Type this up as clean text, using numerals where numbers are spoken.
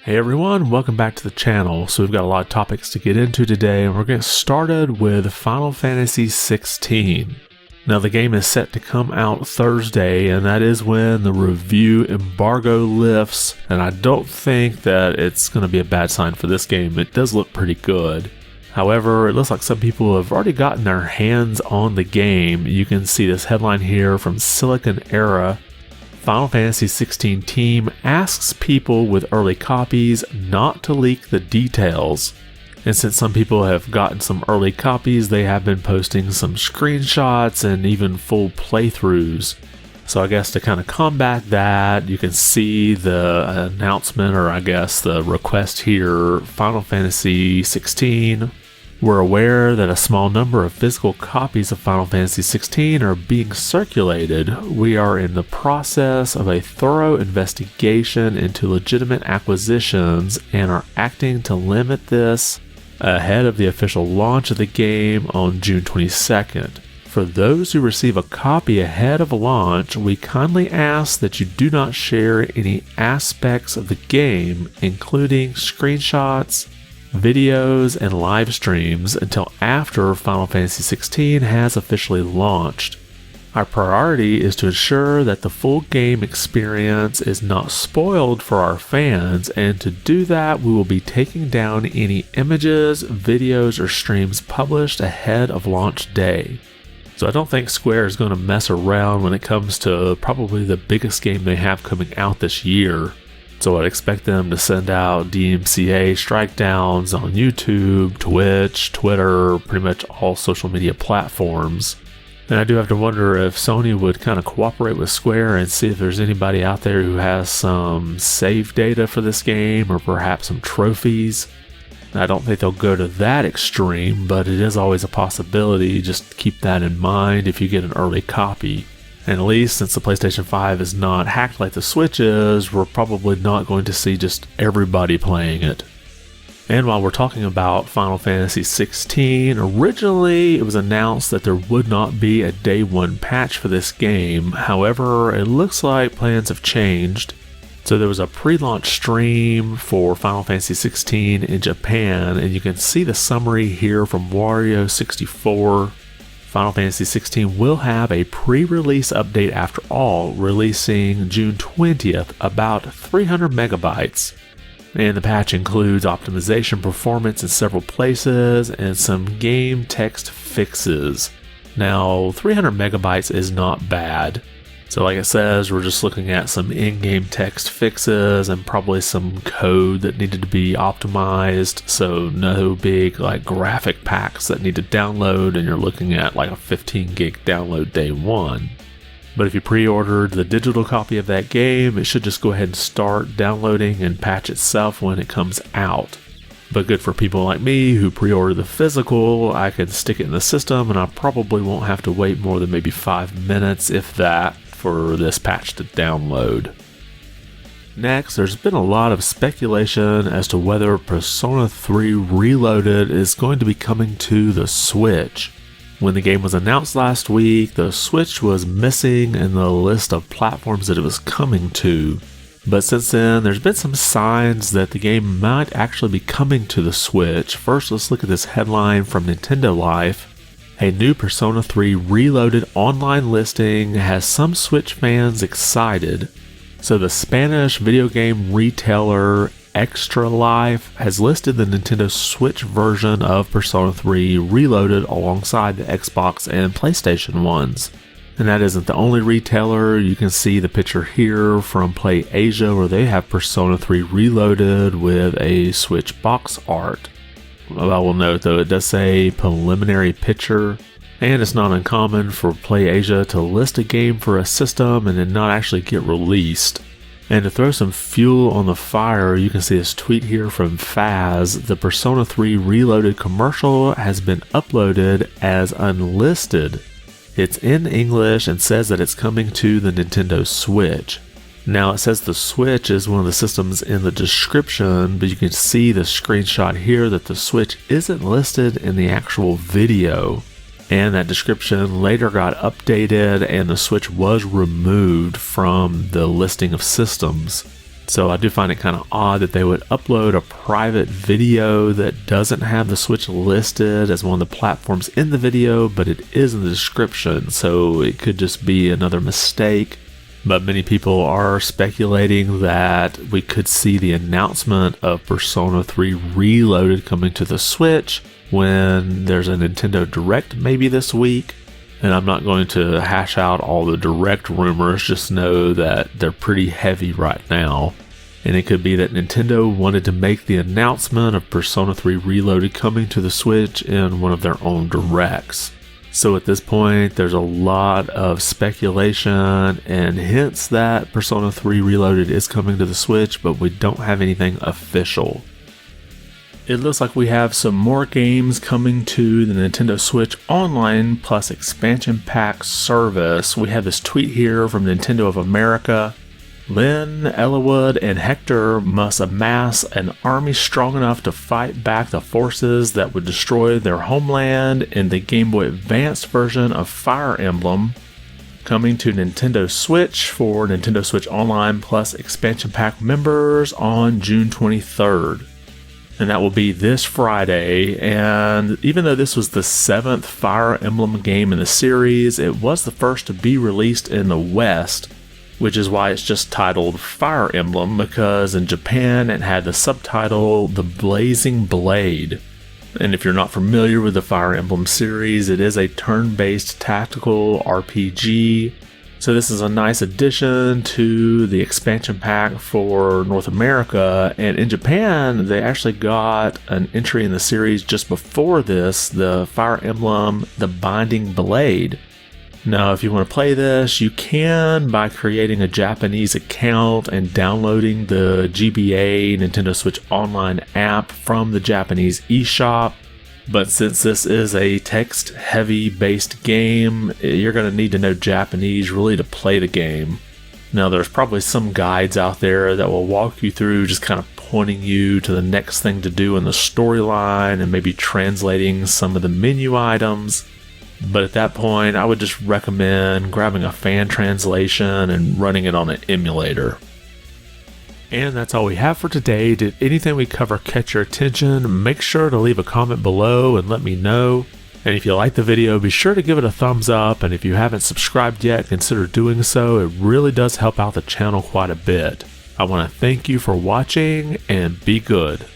Hey everyone, welcome back to the channel. So we've got a lot of topics to get into today, and we're getting started with Final Fantasy XVI. Now the game is set to come out Thursday, and that is when the review embargo lifts, and I don't think that it's going to be a bad sign for this game. It does look pretty good. However, it looks like some people have already gotten their hands on the game. You can see this headline here from Silicon Era. Final Fantasy XVI team asks people with early copies not to leak the details. And since some people have gotten some early copies, they have been posting some screenshots and even full playthroughs. So I guess to kind of combat that, you can see the announcement, or I guess the request here, Final Fantasy XVI. We're aware that a small number of physical copies of Final Fantasy XVI are being circulated. We are in the process of a thorough investigation into legitimate acquisitions and are acting to limit this ahead of the official launch of the game on June 22nd. For those who receive a copy ahead of launch, we kindly ask that you do not share any aspects of the game, including screenshots, videos, and live streams until after Final Fantasy XVI has officially launched. Our priority is to ensure that the full game experience is not spoiled for our fans, and to do that we will be taking down any images, videos, or streams published ahead of launch day. So I don't think Square is going to mess around when it comes to probably the biggest game they have coming out this year. So I'd expect them to send out DMCA strike downs on YouTube, Twitch, Twitter, pretty much all social media platforms. And I do have to wonder if Sony would kind of cooperate with Square and see if there's anybody out there who has some save data for this game, or perhaps some trophies. I don't think they'll go to that extreme, but it is always a possibility. Just keep that in mind if you get an early copy. And at least since the PlayStation 5 is not hacked like the Switch is, we're probably not going to see just everybody playing it. And while we're talking about Final Fantasy XVI, originally it was announced that there would not be a day one patch for this game. However, it looks like plans have changed. So there was a pre-launch stream for Final Fantasy XVI in Japan, and you can see the summary here from Wario64. Final Fantasy XVI will have a pre-release update after all, releasing June 20th, about 300 megabytes. And the patch includes optimization performance in several places and some game text fixes. Now, 300 megabytes is not bad. So like it says, we're just looking at some in-game text fixes and probably some code that needed to be optimized. So no big like graphic packs that need to download, and you're looking at like a 15 gig download day one. But if you pre-ordered the digital copy of that game, it should just go ahead and start downloading and patch itself when it comes out. But good for people like me who pre-order the physical, I can stick it in the system and I probably won't have to wait more than maybe 5 minutes, if that, for this patch to download. Next, there's been a lot of speculation as to whether Persona 3 Reloaded is going to be coming to the Switch. When the game was announced last week, the Switch was missing in the list of platforms that it was coming to. But since then, there's been some signs that the game might actually be coming to the Switch. First, let's look at this headline from Nintendo Life. A new Persona 3 Reloaded online listing has some Switch fans excited. So the Spanish video game retailer Extra Life has listed the Nintendo Switch version of Persona 3 Reloaded alongside the Xbox and PlayStation ones. And that isn't the only retailer. You can see the picture here from Play Asia, where they have Persona 3 Reloaded with a Switch box art. I will note though, it does say preliminary picture, and it's not uncommon for Play Asia to list a game for a system and then not actually get released. And to throw some fuel on the fire, you can see this tweet here from Faz. The Persona 3 Reloaded commercial has been uploaded as unlisted. It's in English and says that it's coming to the Nintendo Switch. Now it says the Switch is one of the systems in the description, but you can see the screenshot here that the Switch isn't listed in the actual video. And that description later got updated and the Switch was removed from the listing of systems. So I do find it kind of odd that they would upload a private video that doesn't have the Switch listed as one of the platforms in the video, but it is in the description, so it could just be another mistake. But many people are speculating that we could see the announcement of Persona 3 Reloaded coming to the Switch when there's a Nintendo Direct maybe this week. And I'm not going to hash out all the Direct rumors, just know that they're pretty heavy right now. And it could be that Nintendo wanted to make the announcement of Persona 3 Reloaded coming to the Switch in one of their own Directs. So at this point, there's a lot of speculation and hints that Persona 3 Reloaded is coming to the Switch, but we don't have anything official. It looks like we have some more games coming to the Nintendo Switch Online Plus Expansion Pack service. We have this tweet here from Nintendo of America. Lynn, Ellawood, and Hector must amass an army strong enough to fight back the forces that would destroy their homeland in the Game Boy Advance version of Fire Emblem, coming to Nintendo Switch for Nintendo Switch Online Plus Expansion Pack members on June 23rd. And that will be this Friday. And even though this was the 7th Fire Emblem game in the series, it was the first to be released in the West, which is why it's just titled Fire Emblem, because in Japan it had the subtitle The Blazing Blade. And if you're not familiar with the Fire Emblem series, it is a turn-based tactical RPG. So this is a nice addition to the expansion pack for North America, and in Japan they actually got an entry in the series just before this, the Fire Emblem The Binding Blade. Now if you want to play this, you can by creating a Japanese account and downloading the GBA Nintendo Switch Online app from the Japanese eShop. But since this is a text-heavy based game, you're going to need to know Japanese really to play the game. Now there's probably some guides out there that will walk you through just kind of pointing you to the next thing to do in the storyline and maybe translating some of the menu items. But at that point, I would just recommend grabbing a fan translation and running it on an emulator. And that's all we have for today. Did anything we cover catch your attention? Make sure to leave a comment below and let me know. And if you like the video, be sure to give it a thumbs up. And if you haven't subscribed yet, consider doing so. It really does help out the channel quite a bit. I want to thank you for watching and be good.